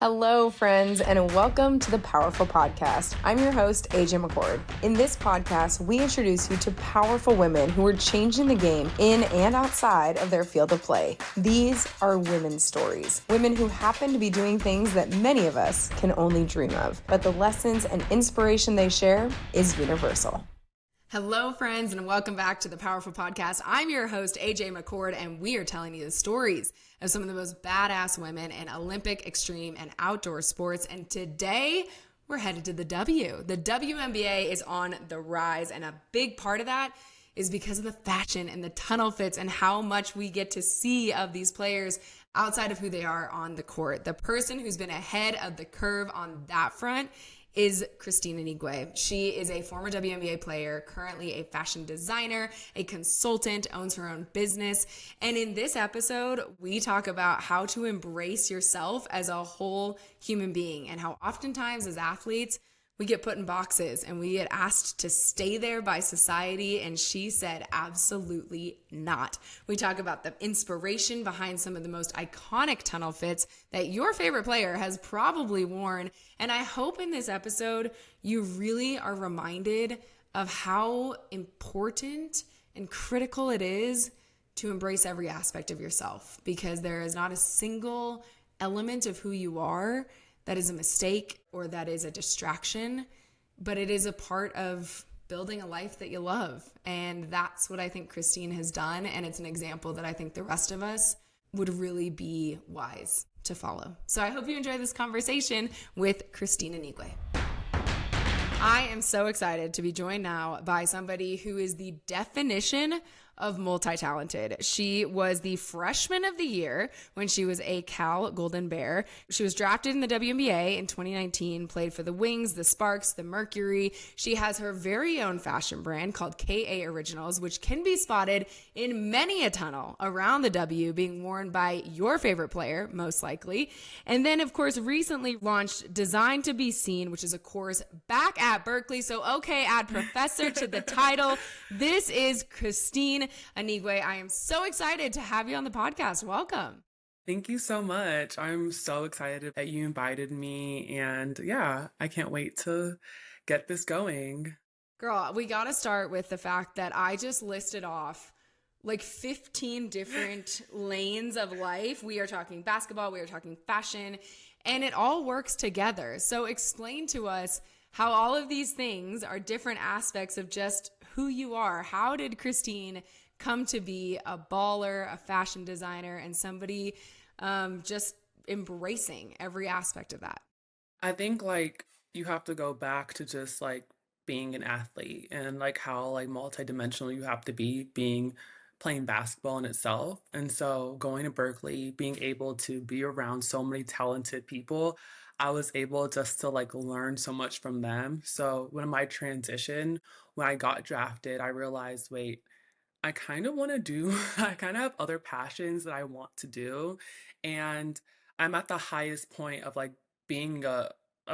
Hello, friends, and welcome to the Powerful Podcast. I'm your host, AJ McCord. In this podcast, we introduce you to powerful women who are changing the game in and outside of their field of play. These are women's stories, women who happen to be doing things that many of us can only dream of, but the lessons and inspiration they share is universal. Hello, friends, and welcome back to the Powerful Podcast. I'm your host, AJ McCord, and we are telling you the stories of some of the most badass women in Olympic, extreme, and outdoor sports. And today, we're headed to the W. The WNBA is on the rise, and a big part of that is because of the fashion and the tunnel fits and how much we get to see of these players outside of who they are on the court. The person who's been ahead of the curve on that front is Kristine Anigwe. She is a former WNBA player, currently a fashion designer, a consultant, owns her own business. And in this episode, we talk about how to embrace yourself as a whole human being and how oftentimes as athletes, we get put in boxes and we get asked to stay there by society. And she said, absolutely not. We talk about the inspiration behind some of the most iconic tunnel fits that your favorite player has probably worn. And I hope in this episode, you really are reminded of how important and critical it is to embrace every aspect of yourself, because there is not a single element of who you are that is a mistake or that is a distraction, but it is a part of building a life that you love. And that's what I think Kristine has done. And it's an example that I think the rest of us would really be wise to follow. So I hope you enjoy this conversation with Kristine Anigwe. I am so excited to be joined now by somebody who is the definition of multi-talented. She was the freshman of the year when she was a Cal Golden Bear. She was drafted in the WNBA in 2019, played for the Wings, the Sparks, the Mercury. She has her very own fashion brand called KA Originals, which can be spotted in many a tunnel around the W, being worn by your favorite player, most likely. And then, of course, recently launched Designed to Be Seen, which is a course back at Berkeley. So, okay, add professor to the title. This is Kristine Anigwe. I am so excited to have you on the podcast. Welcome. Thank you so much. I'm so excited that you invited me. And yeah, I can't wait to get this going. Girl, we got to start with the fact that I just listed off like 15 different lanes of life. We are talking basketball, we are talking fashion, and it all works together. So explain to us how all of these things are different aspects of just who you are. How did Kristine come to be a baller, a fashion designer, and somebody just embracing every aspect of that? I think like you have to go back to just like being an athlete and like how like multidimensional you have to be being playing basketball in itself. And so going to Berkeley, being able to be around so many talented people, I was able just to like learn so much from them. So when my transition, when I got drafted, I realized, wait, I kind of want to do, I kind of have other passions that I want to do. And I'm at the highest point of like being a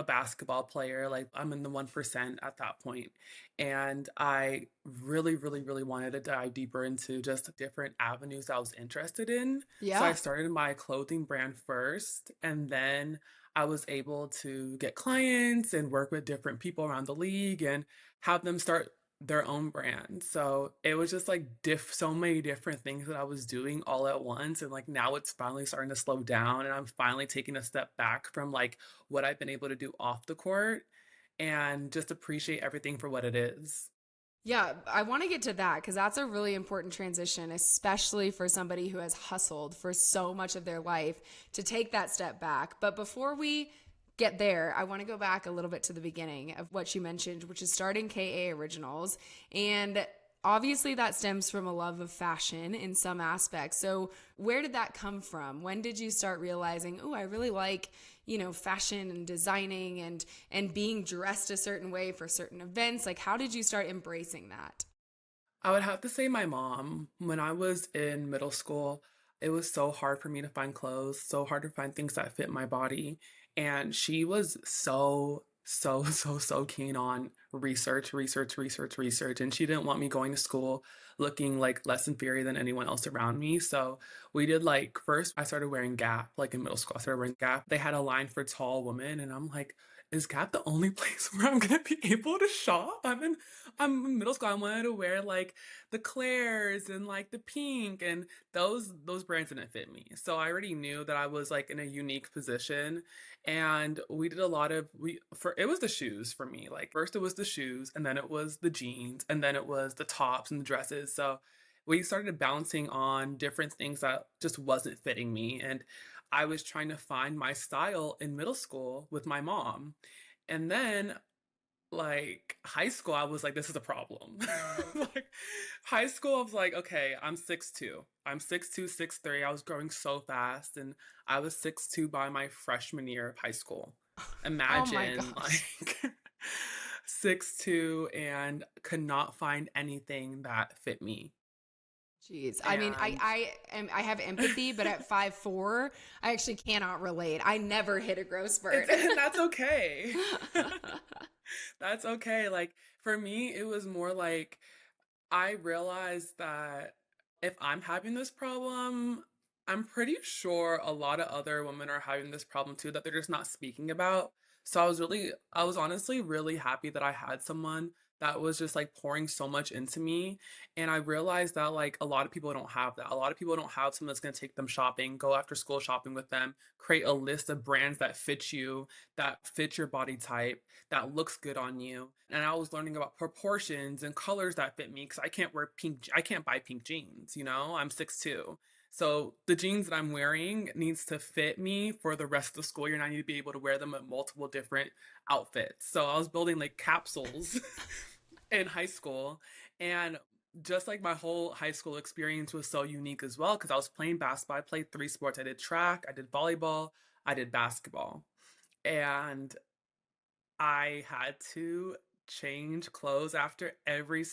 basketball player. Like I'm in the 1% at that point. And I really, really, really wanted to dive deeper into just different avenues I was interested in. So I started my clothing brand first. And then I was able to get clients and work with different people around the league and have them start their own brand. So it was just like so many different things that I was doing all at once. And like now it's finally starting to slow down and I'm finally taking a step back from like what I've been able to do off the court and just appreciate everything for what it is. Yeah, I want to get to that because that's a really important transition, especially for somebody who has hustled for so much of their life to take that step back. But before we get there, I want to go back a little bit to the beginning of what you mentioned, which is starting KA Originals. And obviously that stems from a love of fashion in some aspects. So where did that come from? When did you start realizing, oh, I really like, fashion and designing and being dressed a certain way for certain events? Like, how did you start embracing that? I would have to say my mom. When I was in middle school, it was so hard for me to find clothes, so hard to find things that fit my body. And she was so, so, so, so keen on research. And she didn't want me going to school looking like less inferior than anyone else around me. So we did like, first I started wearing Gap, like in middle school. I started wearing Gap. They had a line for tall women. And I'm like, is Gap the only place where I'm gonna be able to shop? I'm in middle school. I wanted to wear like the Claire's and like the pink, and those brands didn't fit me. So I already knew that I was like in a unique position, and we did a lot of we for it was the shoes for me. Like first it was the shoes, and then it was the jeans, and then it was the tops and the dresses. So we started bouncing on different things that just wasn't fitting me, and I was trying to find my style in middle school with my mom. And then like high school, I was like, this is a problem. Like high school, I was like, okay, I'm 6'2". I'm 6'2", 6'3". I was growing so fast, and I was 6'2" by my freshman year of high school. Oh my Imagine gosh. like 6'2" and could not find anything that fit me. Jeez. I mean, And I have empathy, but at 5'4", I actually cannot relate. I never hit a growth spurt. and that's okay. That's okay. Like for me, it was more like I realized that if I'm having this problem, I'm pretty sure a lot of other women are having this problem too that they're just not speaking about. So I was honestly really happy that I had someone that was just like pouring so much into me. And I realized that like a lot of people don't have that. A lot of people don't have someone that's going to take them shopping, go after school shopping with them, create a list of brands that fit you, that fit your body type, that looks good on you. And I was learning about proportions and colors that fit me because I can't buy pink jeans, you know? I'm 6'2". So the jeans that I'm wearing needs to fit me for the rest of the school year, and I need to be able to wear them at multiple different outfits. So I was building like capsules in high school, and just like my whole high school experience was so unique as well because I was playing basketball. I played three sports. I did track, I did volleyball, I did basketball. And I had to change clothes after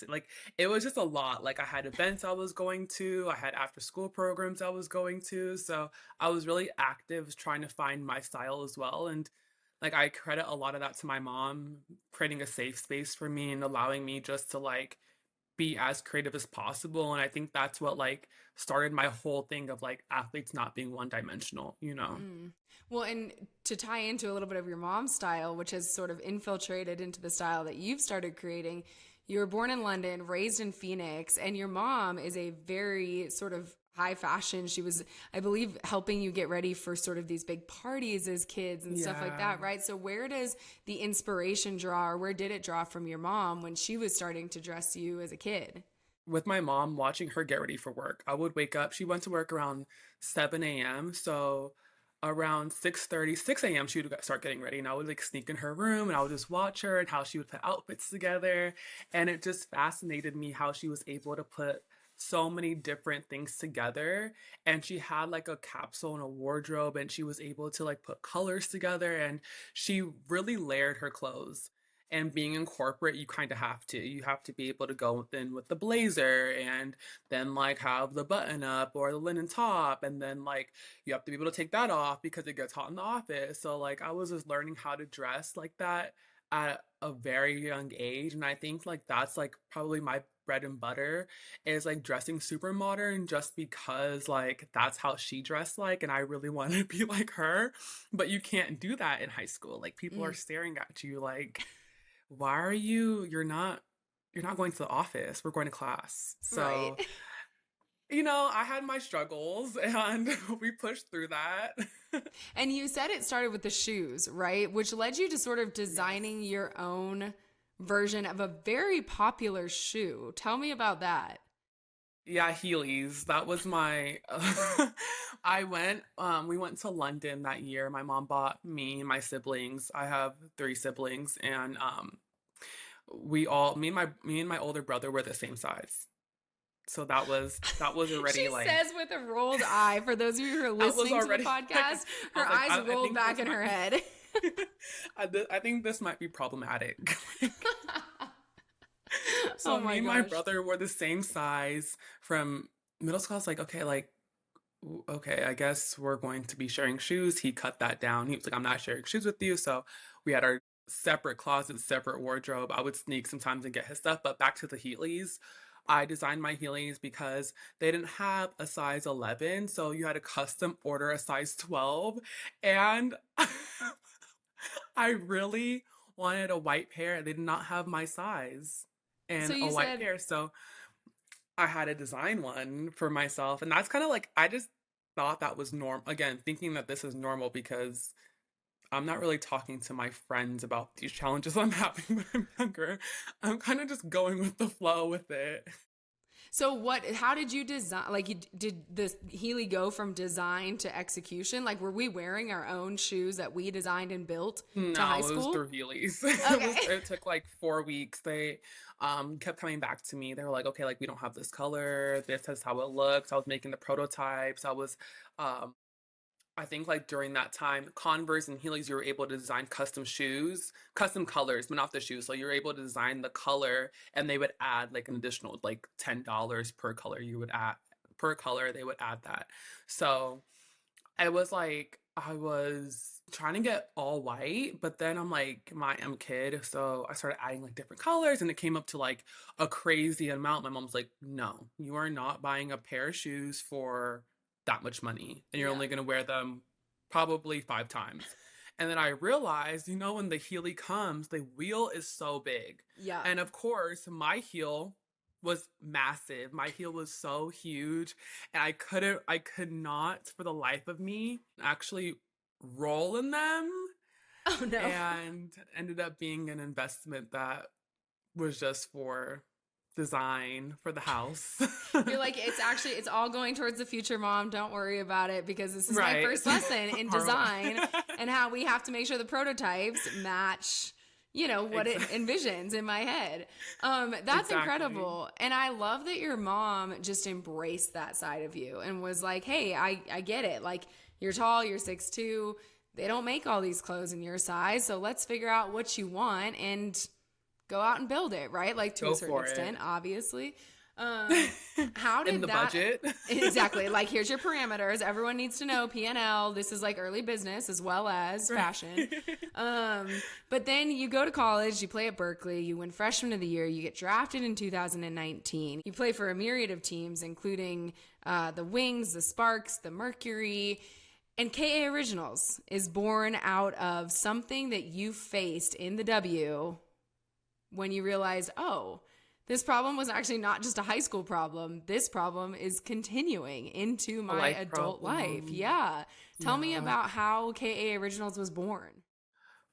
like it was just a lot. Like I had events I was going to, I had after school programs I was going to. So I was really active trying to find my style as well. And like I credit a lot of that to my mom creating a safe space for me and allowing me just to like be as creative as possible. And I think that's what like started my whole thing of like athletes not being one dimensional, you know? Mm. Well, and to tie into a little bit of your mom's style, which has sort of infiltrated into the style that you've started creating, you were born in London, raised in Phoenix, and your mom is a very sort of high fashion. She was, I believe, helping you get ready for sort of these big parties as kids and stuff like Yeah. that, right? So where does the inspiration draw, or where did it draw from your mom when she was starting to dress you as a kid? With my mom watching her get ready for work. I would wake up. She went to work around 7 a.m. So around 6:30, 6 a.m. she would start getting ready, and I would like sneak in her room and I would just watch her and how she would put outfits together. And it just fascinated me how she was able to put so many different things together. And she had like a capsule and a wardrobe, and she was able to like put colors together, and she really layered her clothes. And being in corporate, you kind of have to. You have to be able to go in with the blazer and then like have the button up or the linen top. And then like you have to be able to take that off because it gets hot in the office. So like I was just learning how to dress like that at a very young age. And I think like that's like probably my bread and butter is like dressing super modern just because like that's how she dressed like, and I really want to be like her. But you can't do that in high school. Like people are Mm, staring at you like, why are you're not going to the office, we're going to class. right. So I had my struggles and we pushed through that. And you said it started with the shoes, right? Which led you to sort of Yes. designing your own version of a very popular shoe. Tell me about that. Yeah, Heelys. That was my we went to London that year. My mom bought me and my siblings. I have three siblings, and me and my older brother were the same size. So that was She already like says with a rolled eye, for those of you who are that was listening to the already like podcast, I her was like eyes I rolled think back this in her might be head. I think this might be problematic. Like, Oh so me my and my gosh. brother were the same size from middle school. I was like, okay, like, okay, I guess we're going to be sharing shoes. He cut that down. He was like, I'm not sharing shoes with you. So we had our separate closet, separate wardrobe. I would sneak sometimes and get his stuff. But back to the Heelys. I designed my Heelys because they didn't have a size 11, so you had to custom order a size 12. And I really wanted a white pair, and they did not have my size So and a you white said pair. So I had to design one for myself. And that's kind of like, I just thought that was norm. Again, thinking that this is normal because I'm not really talking to my friends about these challenges I'm having when I'm younger. I'm kind of just going with the flow with it. so what how did you design like did this Healy go from design to execution? Like were we wearing our own shoes that we designed and built to high No, it was school? through Heelys. Okay. It took like 4 weeks. They kept coming back to me. They were like, okay, like we don't have this color. This is how it looks. I was making the prototypes. Um I think like during that time, Converse and Heelys, you were able to design custom shoes, custom colors, but not the shoes. So you're able to design the color, and they would add like an additional like $10 per color. You would add per color, they would add that. So it was like I was trying to get all white, but then I'm a kid, so I started adding like different colors, and it came up to like a crazy amount. My mom's like, "No, you are not buying a pair of shoes for that much money, and you're Yeah. only gonna wear them probably 5 times." And then I realized, when the Heely comes, the wheel is so big, Yeah. and of course, my heel was massive. My heel was so huge, and I could not for the life of me actually roll in them, Oh no. and ended up being an investment that was just for design for the house. You're like, it's all going towards the future, mom. Don't worry about it because this is my Right. first lesson in design and how we have to make sure the prototypes match, what it envisions in my head. That's Exactly. incredible. And I love that your mom just embraced that side of you and was like, hey, I get it. Like, you're tall, you're 6'2". They don't make all these clothes in your size. So let's figure out what you want and go out and build it, right? Like to Go a certain for it. extent, obviously. How did In the that budget. exactly? Like, here's your parameters. Everyone needs to know P&L. This is like early business as well as fashion. But then you go to college, you play at Berkeley, you win freshman of the year, you get drafted in 2019. You play for a myriad of teams, including the Wings, the Sparks, the Mercury. And KA Originals is born out of something that you faced in the W when you realize, oh, this problem was actually not just a high school problem. This problem is continuing into my adult life. Yeah. Tell me about how KA Originals was born.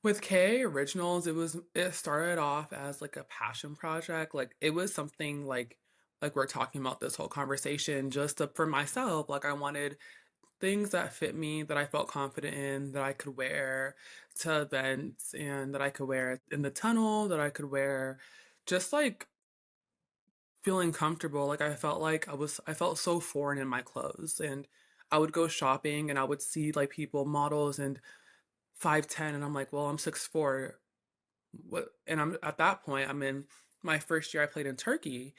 With K Originals, it started off as like a passion project. Like it was something like we're talking about this whole conversation for myself. Like I wanted things that fit me, that I felt confident in, that I could wear to events, and that I could wear in the tunnel, that I could wear just like feeling comfortable. Like I felt so foreign in my clothes, and I would go shopping and I would see like people, models, and 5'10", and I'm like, well, I'm 6'4". What? And I'm at that point, I'm in my first year I played in Turkey,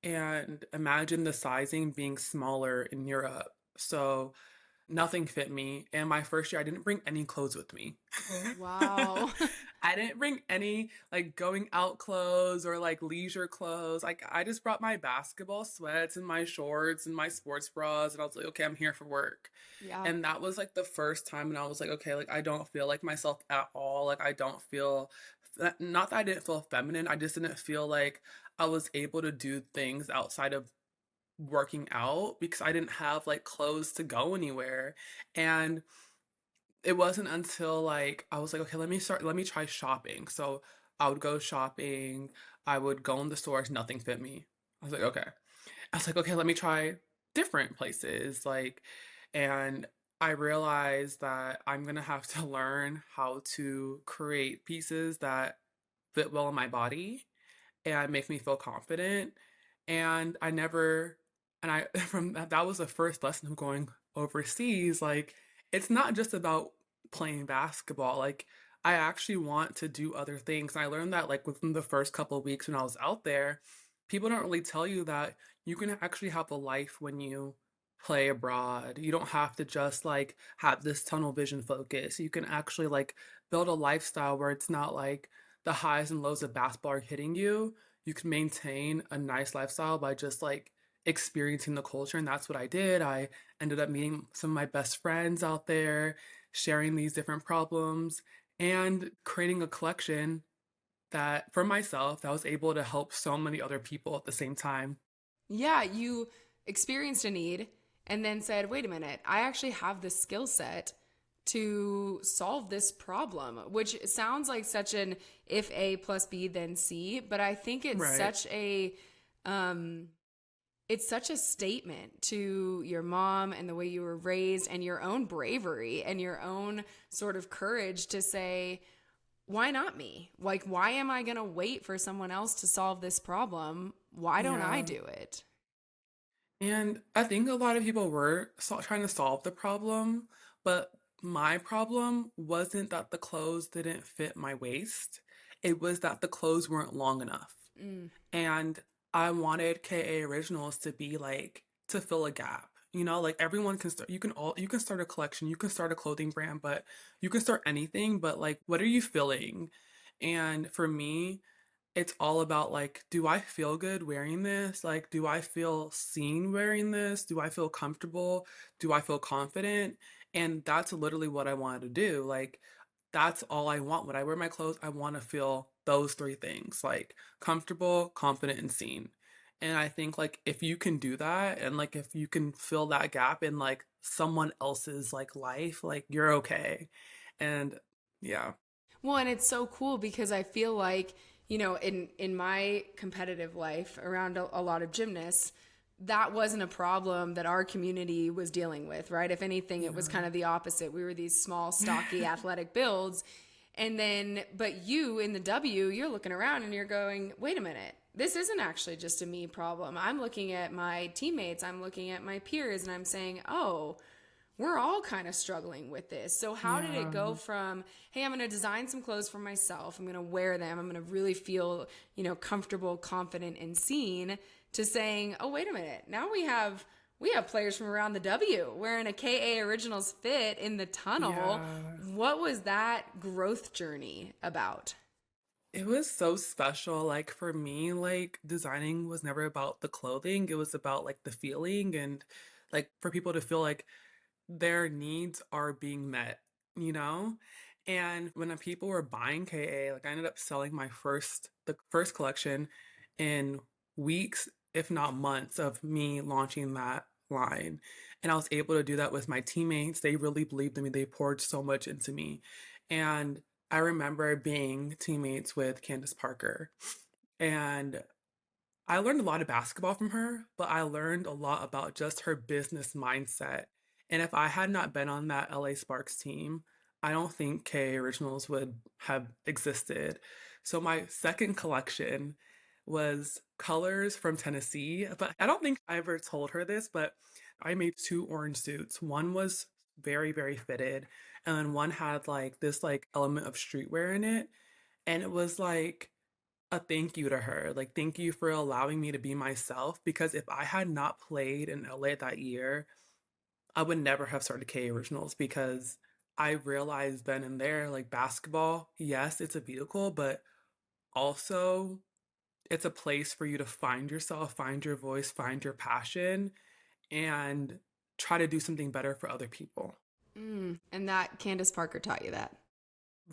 and imagine the sizing being smaller in Europe. So nothing fit me. And my first year, I didn't bring any clothes with me. Wow. I didn't bring any like going out clothes or like leisure clothes. Like I just brought my basketball sweats and my shorts and my sports bras. And I was like, okay, I'm here for work. Yeah. And that was like the first time. And I was like, okay, like I don't feel like myself at all. Like I don't feel, not that I didn't feel feminine. I just didn't feel like I was able to do things outside of working out because I didn't have like clothes to go anywhere. And it wasn't until like I was like, okay, let me try shopping. So I would go shopping, I would go in the stores, nothing fit me. I was like, okay. I was like, okay, let me try different places. And I realized that I'm gonna have to learn how to create pieces that fit well in my body and make me feel confident. And I never, and I, from that was the first lesson of going overseas. Like, it's not just about playing basketball. Like, I actually want to do other things. And I learned that, like, within the first couple of weeks when I was out there, people don't really tell you that you can actually have a life when you play abroad. You don't have to just like have this tunnel vision focus. You can actually like build a lifestyle where it's not like the highs and lows of basketball are hitting you. You can maintain a nice lifestyle by just like experiencing the culture. And that's what I did. I ended up meeting some of my best friends out there, sharing these different problems, and creating a collection that for myself that was able to help so many other people at the same time. Yeah, you experienced a need and then said, wait a minute, I actually have the skill set to solve this problem, which sounds like such an if A plus B then C, but I think Right. um it's such a statement to your mom and the way you were raised and your own bravery and your own sort of courage to say, why not me? Like, why am I going to wait for someone else to solve this problem? Why don't I Yeah. do it? And I think a lot of people were trying to solve the problem, but my problem wasn't that the clothes didn't fit my waist. It was that the clothes weren't long enough. Mm. And I wanted KA Originals to be like to fill a gap. You know, like everyone can start, you can start a collection, you can start a clothing brand, but you can start anything, but like what are you filling? And for me, it's all about like, do I feel good wearing this? Like, do I feel seen wearing this? Do I feel comfortable? Do I feel confident? And that's literally what I wanted to do. Like, that's all I want. When I wear my clothes, I want to feel those three things like comfortable, confident, and seen. And I think like if you can do that and like if you can fill that gap in like someone else's like life, like you're okay. And yeah. Well, and it's so cool because I feel like, in my competitive life around a lot of gymnasts, that wasn't a problem that our community was dealing with, right? If anything, it was kind of the opposite. We were these small, stocky, athletic builds. And then, but you in the W, you're looking around and you're going, wait a minute, this isn't actually just a me problem. I'm looking at my teammates, I'm looking at my peers, and I'm saying, oh, we're all kind of struggling with this. So how did it Yeah. go from, hey, I'm going to design some clothes for myself, I'm going to wear them, I'm going to really feel, comfortable, confident, and seen, to saying, oh, wait a minute, now we have players from around the W wearing a KA Originals fit in the tunnel. Yeah. What was that growth journey about? It was so special. Like for me, like designing was never about the clothing. It was about like the feeling and like for people to feel like their needs are being met, you know? And when the people were buying KA, like I ended up selling the first collection in weeks, if not months, of me launching that line. And I was able to do that with my teammates. They really believed in me. They poured so much into me. And I remember being teammates with Candace Parker. And I learned a lot of basketball from her, but I learned a lot about just her business mindset. And if I had not been on that LA Sparks team, I don't think K Originals would have existed. So my second collection was colors from Tennessee, but I don't think I ever told her this, but I made two orange suits. One was very, very fitted, and then one had like this like element of streetwear in it. And it was like a thank you to her. Like, thank you for allowing me to be myself. Because if I had not played in LA that year, I would never have started K Originals because I realized then and there, like basketball, yes, it's a vehicle, but also it's a place for you to find yourself, find your voice, find your passion, and try to do something better for other people. And that Candace Parker taught you that.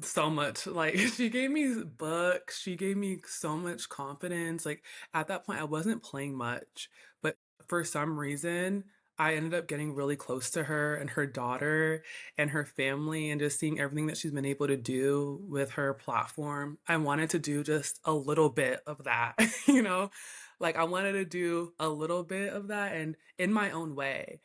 So much. Like she gave me books, she gave me so much confidence. Like at that point I wasn't playing much, but for some reason I ended up getting really close to her and her daughter and her family and just seeing everything that she's been able to do with her platform. I wanted to do just a little bit of that, you know? Like I wanted to do a little bit of that and in my own way.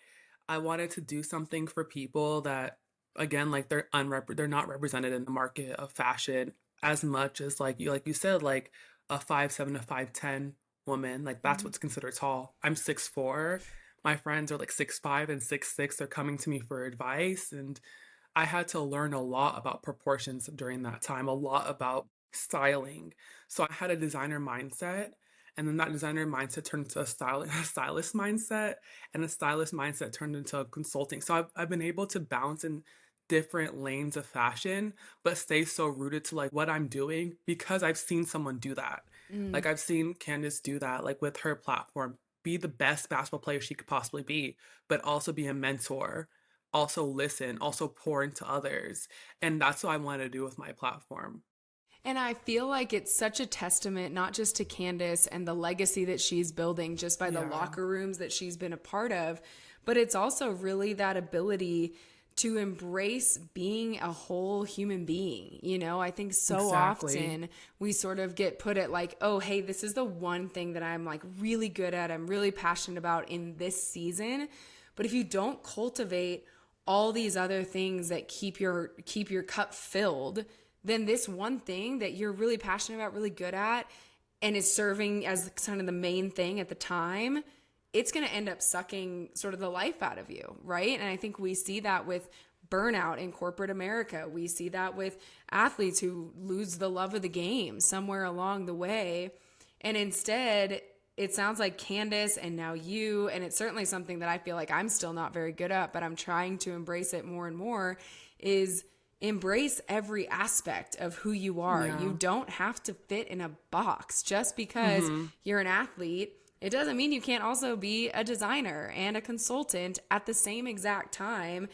I wanted to do something for people that again like they're not represented in the market of fashion as much as like you said like a 5'7" to 5'10" woman, like that's Mm-hmm. what's considered tall. I'm 6'4". My friends are like 6'5" and 6'6". They're coming to me for advice, and I had to learn a lot about proportions during that time, a lot about styling. So I had a designer mindset, And then that designer mindset turned into a stylist mindset, and a stylist mindset turned into consulting. So I've been able to bounce in different lanes of fashion, but stay so rooted to like what I'm doing because I've seen someone do that. Mm. Like I've seen Candace do that, like with her platform, be the best basketball player she could possibly be, but also be a mentor, also listen, also pour into others. And that's what I want to do with my platform. And I feel like it's such a testament, not just to Candace and the legacy that she's building just by the Yeah, locker rooms that she's been a part of, but it's also really that ability to embrace being a whole human being. You know, I think so exactly. often we sort of get put at like, oh, hey, this is the one thing that I'm like really good at, I'm really passionate about in this season. But if you don't cultivate all these other things that keep your cup filled, then this one thing that you're really passionate about, really good at, and is serving as kind of the main thing at the time, it's going to end up sucking sort of the life out of you, right? And I think we see that with burnout in corporate America. We see that with athletes who lose the love of the game somewhere along the way. And instead, it sounds like Candace and now you, and it's certainly something that I feel like I'm still not very good at, but I'm trying to embrace it more and more, is embrace every aspect of who you are. Yeah. You don't have to fit in a box. Just because Mm-hmm. you're an athlete, it doesn't mean you can't also be a designer and a consultant at the same exact time.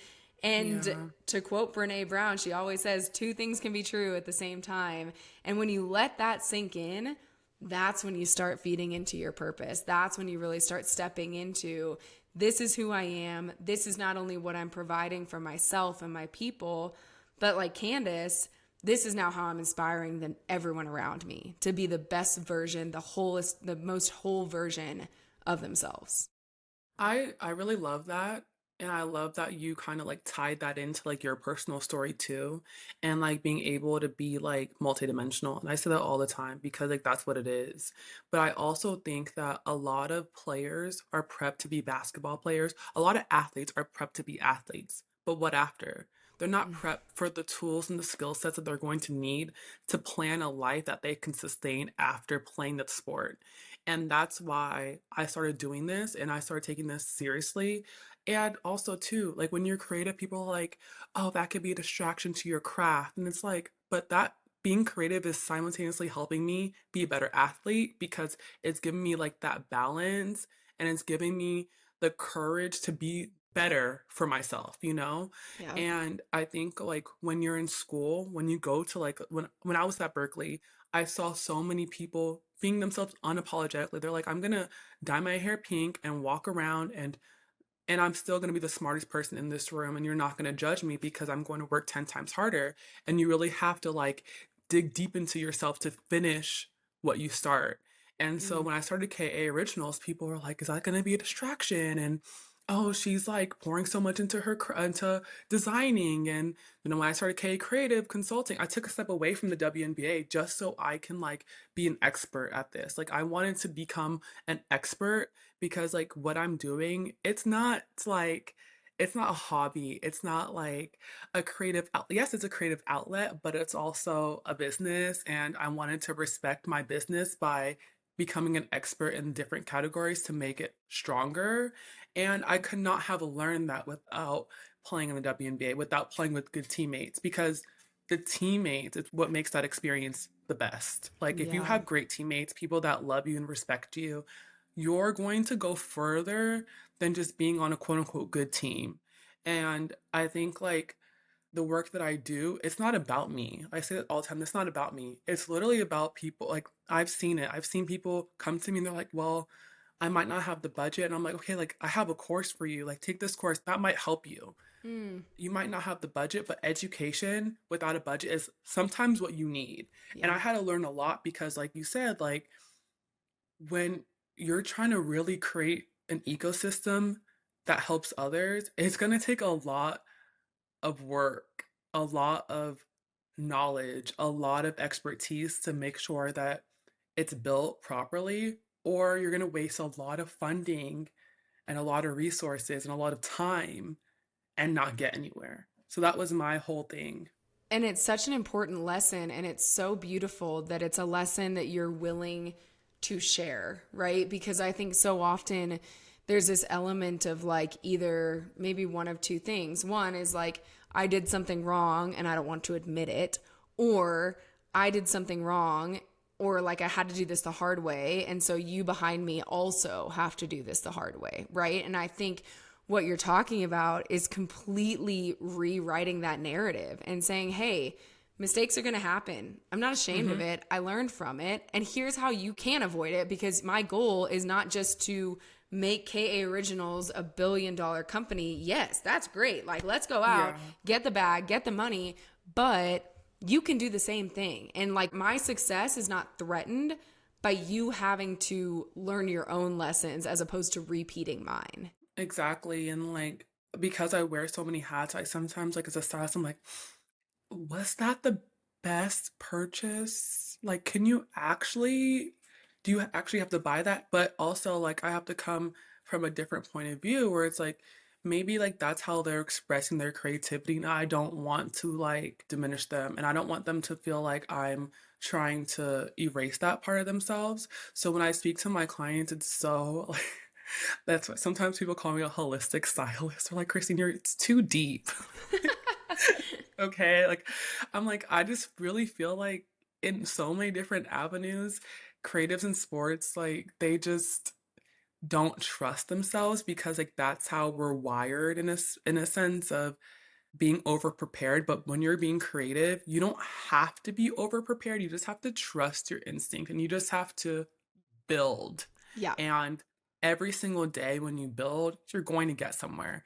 And Yeah. to quote Brene Brown, she always says two things can be true at the same time. And when you let that sink in, that's when you start feeding into your purpose. That's when you really start stepping into, this is who I am. This is not only what I'm providing for myself and my people, but like Candace, this is now how I'm inspiring everyone around me to be the best version, the most whole version of themselves. I really love that. And I love that you kind of like tied that into like your personal story too. And like being able to be like multidimensional. And I say that all the time because like that's what it is. But I also think that a lot of players are prepped to be basketball players. A lot of athletes are prepped to be athletes. But what after? They're not prepped for the tools and the skill sets that they're going to need to plan a life that they can sustain after playing the sport. And that's why I started doing this and I started taking this seriously. And also, too, like when you're creative, people are like, oh, that could be a distraction to your craft. And it's like, but that being creative is simultaneously helping me be a better athlete because it's giving me like that balance and it's giving me the courage to be better for myself, you know? Yeah. And I think like when you're in school, when you go to like when I was at Berkeley, I saw so many people being themselves unapologetically. They're like, I'm gonna dye my hair pink and walk around and I'm still gonna be the smartest person in this room and you're not gonna judge me because I'm going to work 10 times harder. And you really have to like dig deep into yourself to finish what you start. And so Mm. when I started KA Originals, people were like, is that gonna be a distraction? And oh, she's like pouring so much into into designing. And when I started KA Creative Consulting, I took a step away from the WNBA just so I can like be an expert at this. Like I wanted to become an expert because like what I'm doing, it's not a hobby. It's not like a creative outlet. Yes, it's a creative outlet, but it's also a business. And I wanted to respect my business by becoming an expert in different categories to make it stronger. And I could not have learned that without playing in the WNBA, without playing with good teammates, because the teammates is what makes that experience the best. Like if you Yeah. have great teammates, people that love you and respect you, you're going to go further than just being on a quote unquote good team. And I think like the work that I do, it's not about me. I say it all the time. It's not about me. It's literally about people. Like I've seen it. I've seen people come to me and they're like, well, I might not have the budget. And I'm like, okay, like I have a course for you. Like take this course. That might help you. Mm. You might not have the budget, but education without a budget is sometimes what you need. And Yeah. I had to learn a lot because like you said, like when you're trying to really create an ecosystem that helps others, it's going to take a lot of work, a lot of knowledge, a lot of expertise to make sure that it's built properly, or you're going to waste a lot of funding and a lot of resources and a lot of time and not get anywhere. So that was my whole thing. And it's such an important lesson, and it's so beautiful that it's a lesson that you're willing to share, right? Because I think so often there's this element of like either maybe one of two things. One is like, I did something wrong and I don't want to admit it, or I did something wrong, or like I had to do this the hard way. And so you behind me also have to do this the hard way, right? And I think what you're talking about is completely rewriting that narrative and saying, hey, mistakes are going to happen. I'm not ashamed of it. I learned from it. And here's how you can avoid it, because my goal is not just to make KA Originals a $1 billion company. Yes, that's great. Like, let's go out, get the bag, get the money, but you can do the same thing. And like, my success is not threatened by you having to learn your own lessons as opposed to repeating mine. Exactly. And like, because I wear so many hats, I sometimes, like, as a stylist, I'm like, was that the best purchase? Like, do you actually have to buy that? But also, like, I have to come from a different point of view where it's like, maybe like that's how they're expressing their creativity. And I don't want to like diminish them, and I don't want them to feel like I'm trying to erase that part of themselves. So when I speak to my clients, it's so like, that's what sometimes people call me a holistic stylist. They're like, Kristine, it's too deep. Okay, like I'm like, I just really feel like in so many different avenues, creatives in sports, like they just don't trust themselves because like that's how we're wired in a sense of being over prepared. But when you're being creative, you don't have to be over prepared. You just have to trust your instinct, and you just have to build. Yeah. And every single day when you build, you're going to get somewhere.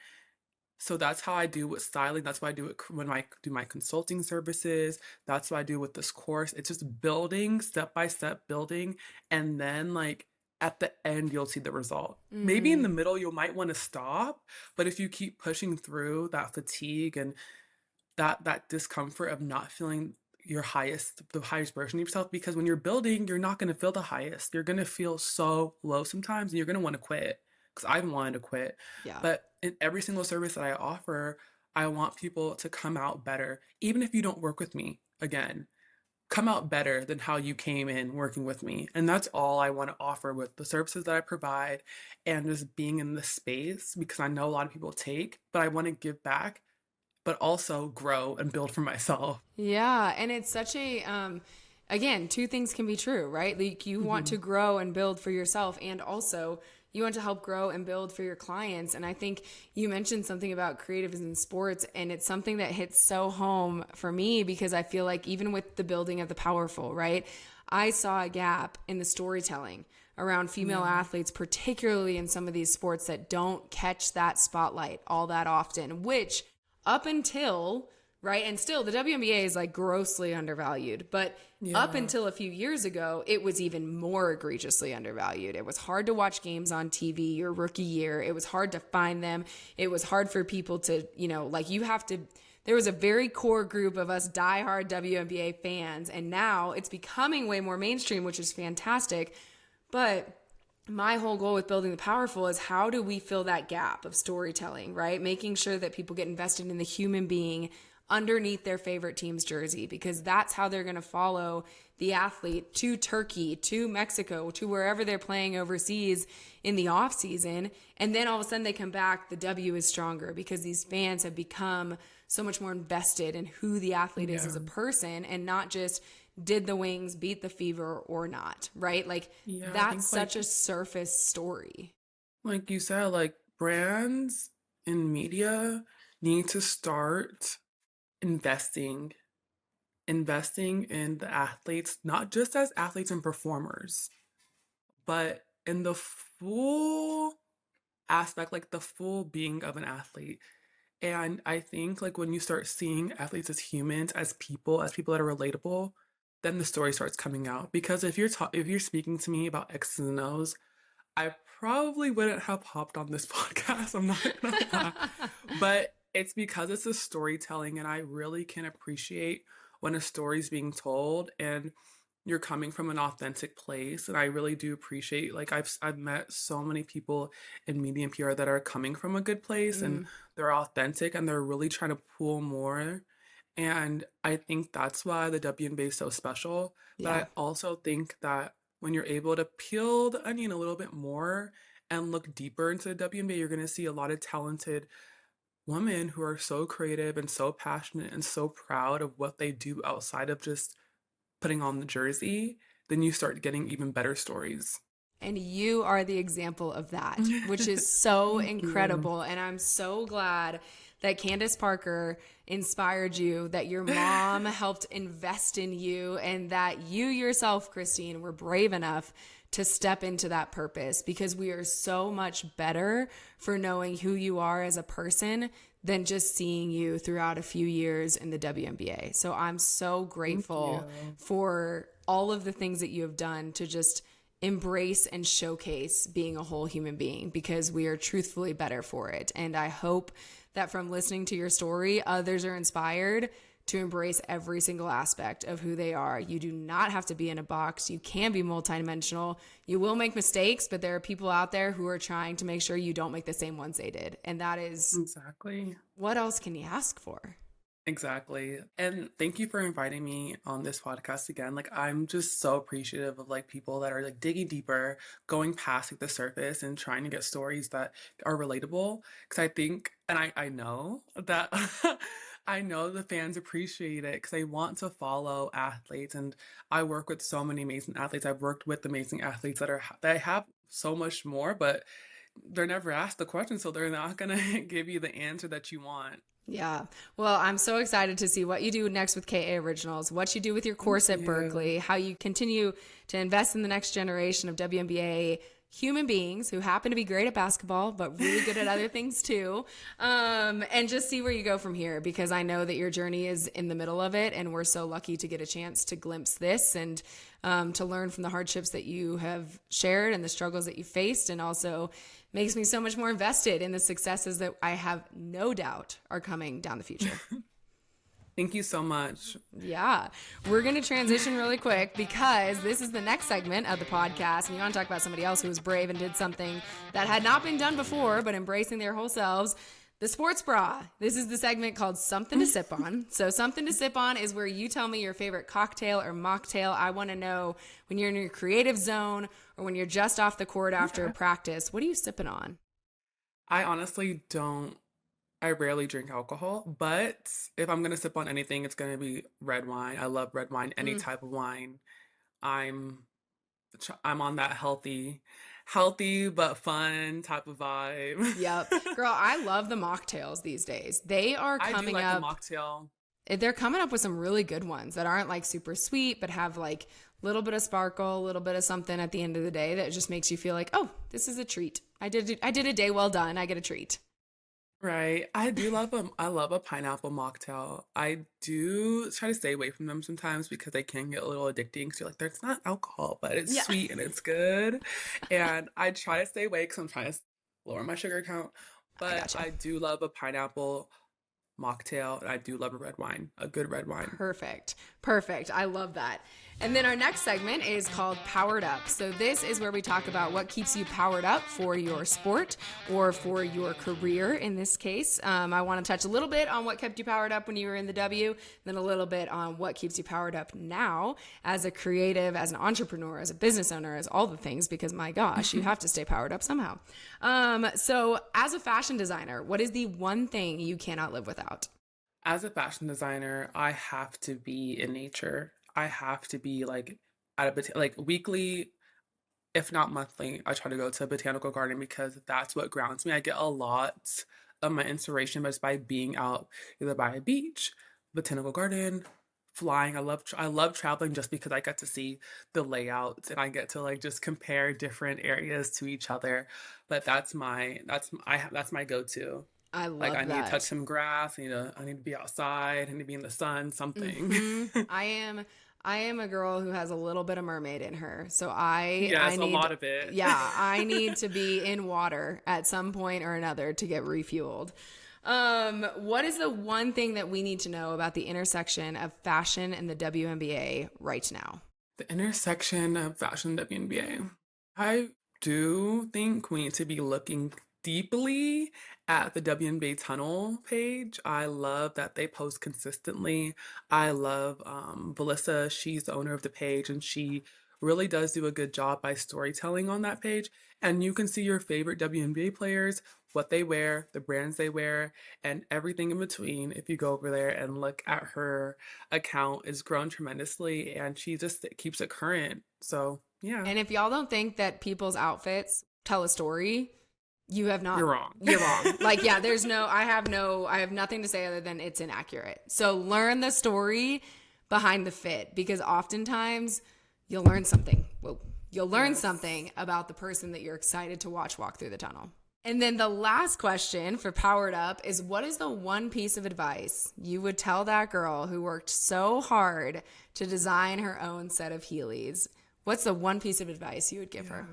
So that's how I do with styling. That's why I do it when I do my consulting services. That's what I do with this course. It's just building, step by step building. And then like at the end, you'll see the result. Maybe in the middle, you might want to stop. But if you keep pushing through that fatigue and that discomfort of not feeling the highest version of yourself, because when you're building, you're not going to feel the highest. You're going to feel so low sometimes, and you're going to want to quit, because I've wanted to quit. Yeah. But in every single service that I offer, I want people to come out better. Even if you don't work with me again, come out better than how you came in working with me. And that's all I want to offer with the services that I provide, and just being in the space, because I know a lot of people take, but I want to give back, but also grow and build for myself. Yeah. And it's such a, again, two things can be true, right? Like you want to grow and build for yourself, and also you want to help grow and build for your clients. And I think you mentioned something about creatives in sports, and it's something that hits so home for me, because I feel like even with the building of the powerful, right? I saw a gap in the storytelling around female athletes, particularly in some of these sports that don't catch that spotlight all that often, which up until, right, and still the WNBA is like grossly undervalued, but up until a few years ago, it was even more egregiously undervalued. It was hard to watch games on TV your rookie year. It was hard to find them. It was hard for people to, like there was a very core group of us diehard WNBA fans, and now it's becoming way more mainstream, which is fantastic. But my whole goal with building the powerful is, how do we fill that gap of storytelling, right? Making sure that people get invested in the human being underneath their favorite team's jersey, because that's how they're going to follow the athlete to Turkey, to Mexico, to wherever they're playing overseas in the off season. And then all of a sudden they come back, the W is stronger, because these fans have become so much more invested in who the athlete is as a person, and not just did the Wings beat the Fever or not, right? Like that's such a surface story. Like you said, like brands and media need to start investing in the athletes, not just as athletes and performers, but in the full aspect, like the full being of an athlete. And I think like when you start seeing athletes as humans, as people that are relatable, then the story starts coming out. Because if you're speaking to me about X's and O's, I probably wouldn't have hopped on this podcast. I'm not gonna lie. But it's because it's a storytelling, and I really can appreciate when a story's being told and you're coming from an authentic place. And I really do appreciate, like I've met so many people in media and PR that are coming from a good place, and they're authentic, and they're really trying to pull more. And I think that's why the WNBA is so special. But I also think that when you're able to peel the onion a little bit more and look deeper into the WNBA, you're going to see a lot of talented women who are so creative and so passionate and so proud of what they do outside of just putting on the jersey. Then you start getting even better stories. And you are the example of that, which is so Thank you. incredible. And I'm so glad that Candace Parker inspired you, that your mom helped invest in you, and that you yourself, Kristine, were brave enough to step into that purpose, because we are so much better for knowing who you are as a person than just seeing you throughout a few years in the WNBA. So I'm so Thank you. grateful for all of the things that you have done to just embrace and showcase being a whole human being, because we are truthfully better for it. And I hope that from listening to your story, others are inspired to embrace every single aspect of who they are. You do not have to be in a box. You can be multidimensional. You will make mistakes, but there are people out there who are trying to make sure you don't make the same ones they did. And that is, Exactly. what else can you ask for? Exactly. And thank you for inviting me on this podcast again. Like, I'm just so appreciative of like people that are like digging deeper, going past like the surface and trying to get stories that are relatable. Cause I think, and I know that I know the fans appreciate it because they want to follow athletes. And I work with so many amazing athletes. I've worked with amazing athletes that have so much more, but they're never asked the question. So they're not gonna give you the answer that you want. Yeah. Well, I'm so excited to see what you do next with KA Originals, what you do with your Thank course at you. Berkeley, how you continue to invest in the next generation of WNBA human beings who happen to be great at basketball, but really good at other things too. And just see where you go from here, because I know that your journey is in the middle of it. And we're so lucky to get a chance to glimpse this and to learn from the hardships that you have shared and the struggles that you faced, and also makes me so much more invested in the successes that I have no doubt are coming down the future. Thank you so much. Yeah, we're going to transition really quick because this is the next segment of the podcast. And you want to talk about somebody else who was brave and did something that had not been done before, but embracing their whole selves. The sports bra. This is the segment called Something to Sip On. So Something to Sip On is where you tell me your favorite cocktail or mocktail. I want to know when you're in your creative zone or when you're just off the court after a practice, what are you sipping on? I honestly don't, I rarely drink alcohol, but if I'm gonna sip on anything, it's gonna be red wine. I love red wine, any Mm, type of wine. I'm I'm on that healthy but fun type of vibe. yep. Girl, I love the mocktails these days. They are I do coming like a up. mocktail. They're coming up with some really good ones that aren't like super sweet, but have like a little bit of sparkle, a little bit of something at the end of the day that just makes you feel like, oh, this is a treat. I did a day well done. I get a treat. Right. I love a pineapple mocktail. I do try to stay away from them sometimes because they can get a little addicting. So you're like, there's not alcohol, but it's Yeah, sweet and it's good. And I try to stay away because I'm trying to lower my sugar count. I But gotcha. I do love a pineapple mocktail, and I do love a red wine, a good red wine. Perfect. Perfect. I love that. And then our next segment is called Powered Up. So, this is where we talk about what keeps you powered up for your sport or for your career in this case. I want to touch a little bit on what kept you powered up when you were in the W, then a little bit on what keeps you powered up now as a creative, as an entrepreneur, as a business owner, as all the things, because my gosh, you have to stay powered up somehow. So, as a fashion designer, what is the one thing you cannot live without? As a fashion designer, I have to be in nature. I have to be like at like weekly, if not monthly, I try to go to a botanical garden because that's what grounds me. I get a lot of my inspiration just by being out either by a beach, botanical garden, flying. I love traveling just because I get to see the layouts and I get to like just compare different areas to each other. But that's my go-to. I Like I love need to touch that. some grass, I need to be outside, I need to be in the sun, something. I am a girl who has a little bit of mermaid in her. So I Yes, a need lot of it. yeah, I need to be in water at some point or another to get refueled. What is the one thing that we need to know about the intersection of fashion and the WNBA right now? The intersection of fashion WNBA. I do think we need to be looking deeply at the WNBA tunnel page. I love that they post consistently. I love Valissa. She's the owner of the page and she really does do a good job by storytelling on that page. And you can see your favorite WNBA players, what they wear, the brands they wear, and everything in between. If you go over there and look at her account, it's grown tremendously and she just keeps it current. So, yeah. And if y'all don't think that people's outfits tell a story, you have not. You're wrong. You're wrong. Like, yeah, I have nothing to say other than it's inaccurate. So learn the story behind the fit, because oftentimes you'll learn something. You'll learn something about the person that you're excited to watch walk through the tunnel. And then the last question for Powered Up is, what is the one piece of advice you would tell that girl who worked so hard to design her own set of Heelys? What's the one piece of advice you would give her?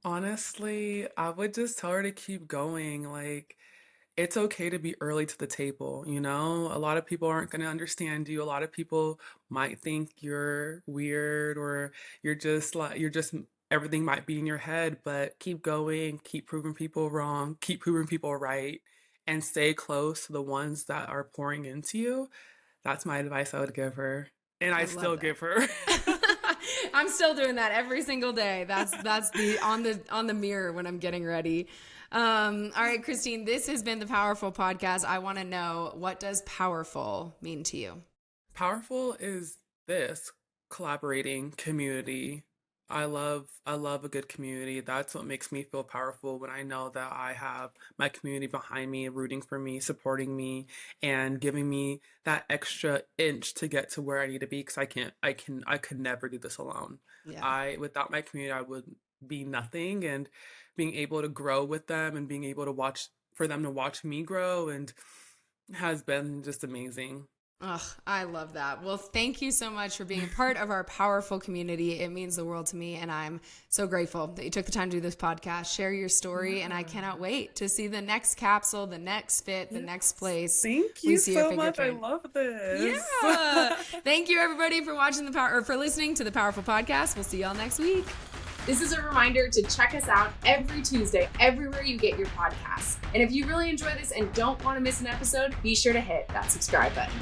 Honestly, I would just tell her to keep going. Like, it's okay to be early to the table, you know? A lot of people aren't going to understand you. A lot of people might think you're weird, or everything might be in your head, but keep going, keep proving people wrong, keep proving people right, and stay close to the ones that are pouring into you. That's my advice I would give her. And I still give her. I'm still doing that every single day. That's the on the mirror when I'm getting ready. All right, Kristine, this has been the Powerful Podcast. I want to know, what does powerful mean to you? Powerful is this collaborating community. I love a good community. That's what makes me feel powerful, when I know that I have my community behind me, rooting for me, supporting me, and giving me that extra inch to get to where I need to be, because I could never do this alone. Yeah. Without my community, I would be nothing, and being able to grow with them and being able to watch me grow and has been just amazing. Ugh, I love that. Well, thank you so much for being a part of our powerful community. It means the world to me, and I'm so grateful that you took the time to do this podcast, share your story, and I cannot wait to see the next capsule, the next fit, the next place. Thank you so much. I love this. Yeah. Thank you, everybody, for watching for listening to the Powerful Podcast. We'll see y'all next week. This is a reminder to check us out every Tuesday, everywhere you get your podcasts. And if you really enjoy this and don't want to miss an episode, be sure to hit that subscribe button.